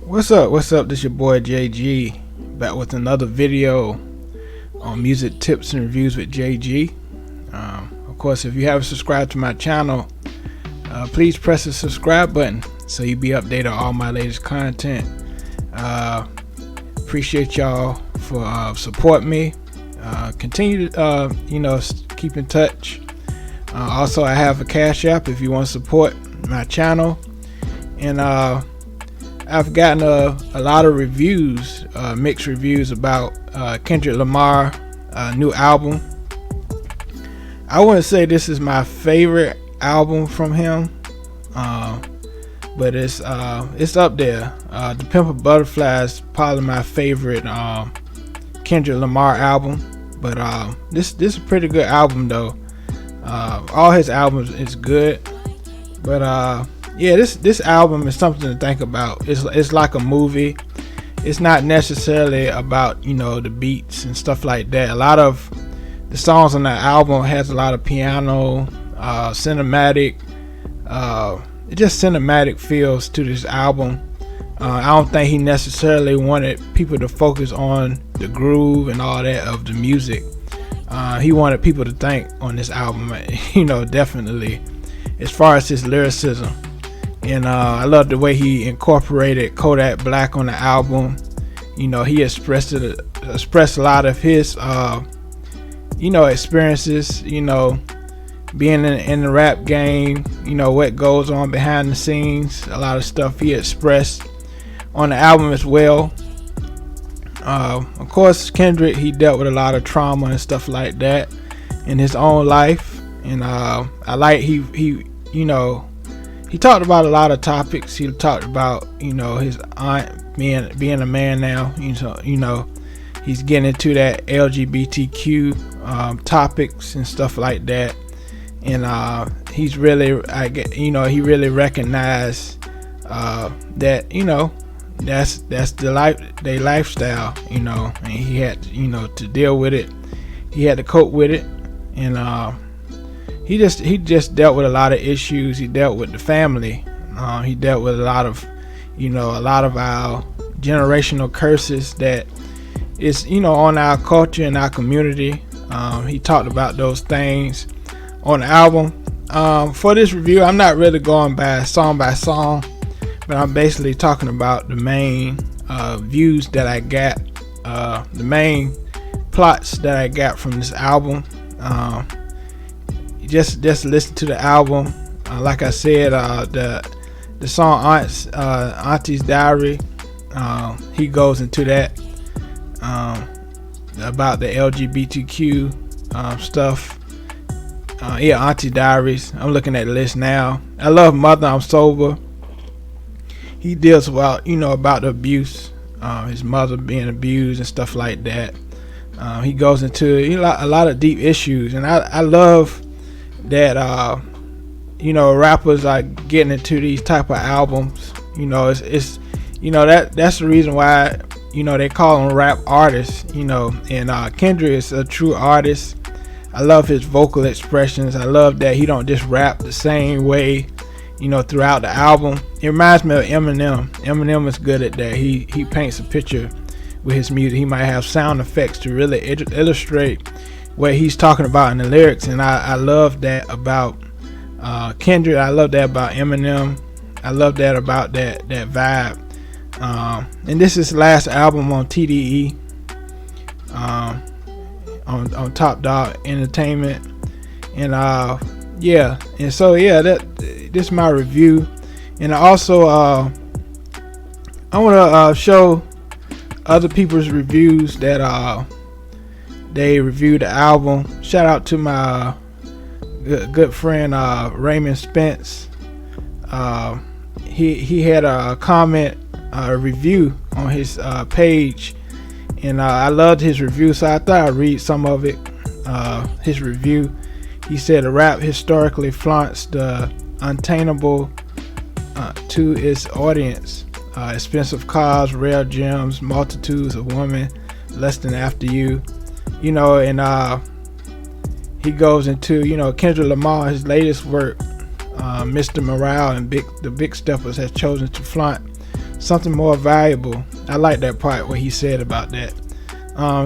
What's up? What's up? This your boy JG back with another video on music tips and reviews with JG. Of course, if you haven't subscribed to my channel, please press the subscribe button so you'll be updated on all my latest content. Appreciate y'all for supporting me. Continue to keep in touch. Also, I have a Cash App if you want to support my channel, and I've gotten a lot of reviews, mixed reviews about Kendrick Lamar new album. I wouldn't say this is my favorite album from him, but it's up there. The Pimp a Butterfly is probably my favorite Kendrick Lamar album, but this is a pretty good album though. All his albums is good, but yeah, this album is something to think about. It's like a movie. It's not necessarily about the beats and stuff like that. A lot of the songs on the album has a lot of piano, cinematic, just cinematic feels to this album. I don't think he necessarily wanted people to focus on the groove and all that of the music. He wanted people to think on this album, definitely, as far as his lyricism. And I love the way he incorporated Kodak Black on the album. He expressed a lot of his experiences, being in the rap game, what goes on behind the scenes. A lot of stuff he expressed on the album as well. Of course, Kendrick, he dealt with a lot of trauma and stuff like that in his own life, and I like he talked about a lot of topics. He talked about his aunt being a man now. He's getting into that LGBTQ topics and stuff like that, and he's really he really recognized that that's their lifestyle, and he had to deal with it. He had to cope with it, and he just dealt with a lot of issues. He dealt with the family. He dealt with a lot of our generational curses that is on our culture and our community. He talked about those things on the album. For this review, I'm not really going by song, but I'm basically talking about the main views that I got, the main plots that I got from this album. Just listen to the album. Like I said, the song Auntie's Diary, he goes into that about the LGBTQ stuff. Yeah, Auntie Diaries. I'm looking at the list now. I love Mother, I'm Sober. He deals about about the abuse, his mother being abused and stuff like that. He goes into a lot of deep issues, and I love that rappers are getting into these type of albums. It's that's the reason why they call them rap artists. And Kendrick is a true artist. I love his vocal expressions. I love that he don't just rap the same way throughout the album. It reminds me of Eminem. Eminem is good at that. He paints a picture with his music. He might have sound effects to really illustrate what he's talking about in the lyrics, and I love that about Kendrick. I love that about Eminem. I love that about that vibe. And this is his last album on TDE, on Top Dog Entertainment, and yeah, and so yeah, this is my review. And also I want to show other people's reviews that they reviewed the album. Shout out to my good friend Raymond Spencer. He had a comment, review on his page, and I loved his review, so I thought I'd read some of it. His review. He said, "A rap historically flaunts the unattainable to its audience. Expensive cars, rare gems, multitudes of women lusting after you." And he goes into Kendrick Lamar, his latest work, Mr. Morale and the Big Steppers has chosen to flaunt something more valuable. I like that part what he said about that.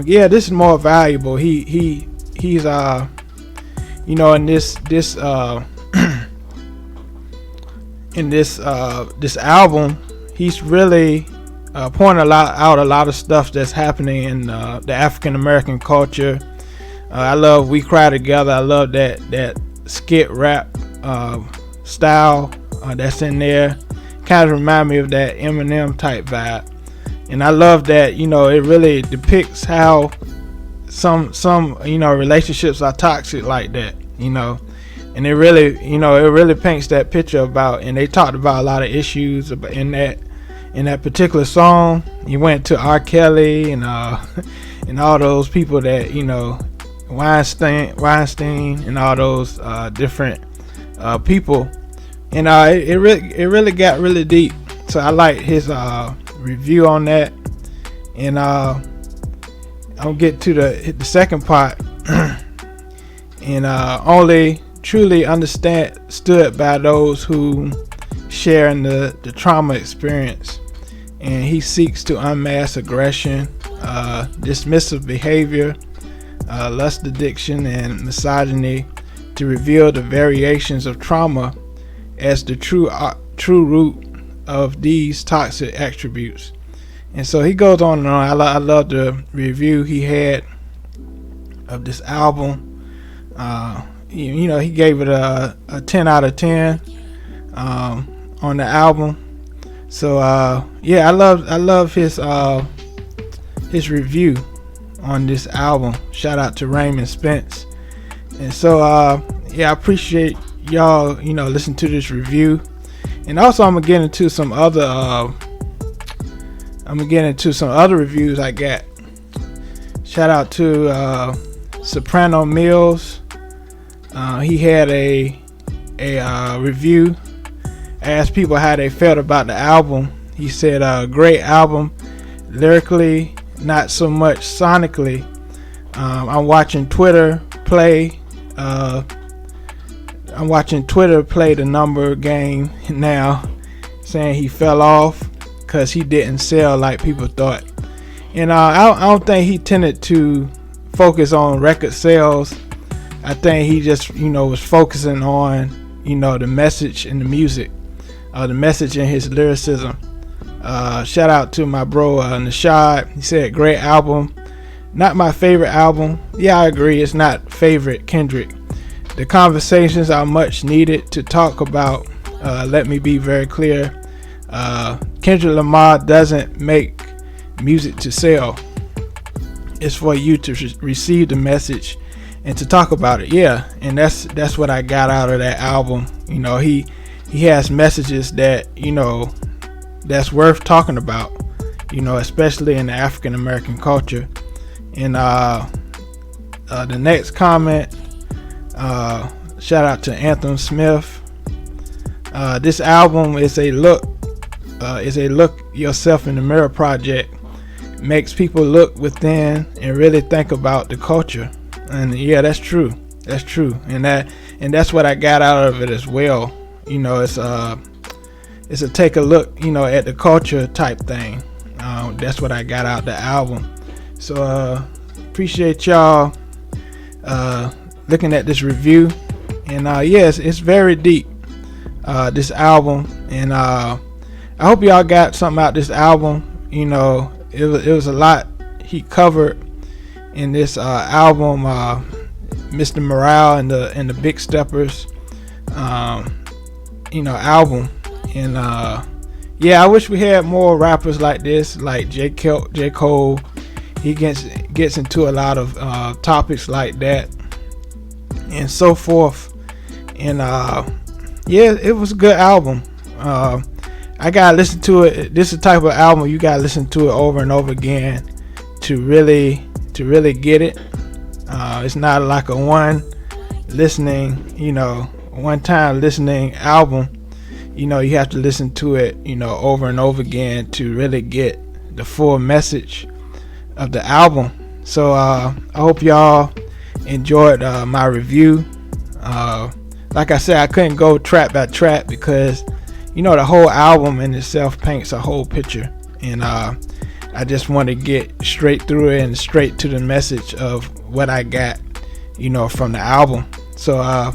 Yeah, this is more valuable. He's you know, in this in this album, he's really pointing out a lot of stuff that's happening in the African American culture. I love "We Cry Together." I love that skit rap style that's in there. Kind of remind me of that Eminem type vibe, and I love that, you know, it really depicts how some you know, relationships are toxic like that, you know, and it really paints that picture about, and they talked about a lot of issues in that particular song. You went to R. Kelly and and all those people that, you know, Weinstein and all those different people, and it really got really deep. So I like his review on that, and I'll get to the second part. And only truly understood by those who share in the trauma experience. And he seeks to unmask aggression, dismissive behavior, lust addiction, and misogyny, to reveal the variations of trauma as the true root of these toxic attributes. And so he goes on and on. I love the review he had of this album. You know, he gave it a 10 out of 10 on the album. So yeah, I love his review on this album. Shout out to Raymond Spencer. And so yeah, I appreciate y'all, you know, listen to this review. And also I'm gonna get into some other reviews I got. Shout out to Soprano Mills. He had a review, asked people how they felt about the album. He said, great album, lyrically, not so much sonically. I'm watching Twitter play the number game now, saying he fell off because he didn't sell like people thought. And I don't think he tended to focus on record sales. I think he just, you know, was focusing on, you know, the message in the music, the message in his lyricism. Shout out to my bro Nashad. He said, great album, not my favorite album. Yeah, I agree, it's not favorite Kendrick. The conversations are much needed to talk about. Let me be very clear. Kendrick Lamar doesn't make music to sell. It's for you to receive the message and to talk about it. Yeah, and that's what I got out of that album. You know, he has messages that, you know, that's worth talking about, you know, especially in the African American culture. And the next comment, shout out to Anthem Smith. This album is a look yourself in the mirror project. Makes people look within and really think about the culture. And yeah, that's true, and that's what I got out of it as well. You know, it's a take a look, you know, at the culture type thing. That's what I got out the album. So appreciate y'all looking at this review. And yes, it's very deep, this album, and I hope y'all got something out this album. You know, it was a lot he covered in this album, Mr. Morale and the Big Steppers, you know, album. And yeah, I wish we had more rappers like this, like J. Cole. He gets into a lot of topics like that and so forth. And yeah, it was a good album. I gotta listen to it. This is the type of album you gotta listen to it over and over again to really get it. It's not like a one time listening album. You know, you have to listen to it, you know, over and over again to really get the full message of the album. So I hope y'all enjoyed my review. Like I said, I couldn't go track by track because, the whole album in itself paints a whole picture, and I just want to get straight through it and straight to the message of what I got, from the album. So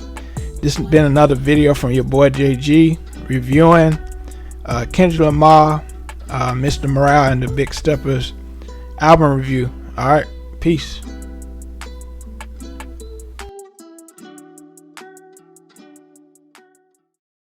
this has been another video from your boy JG reviewing Kendrick Lamar, Mr. Morale, and the Big Steppers album review. All right, peace.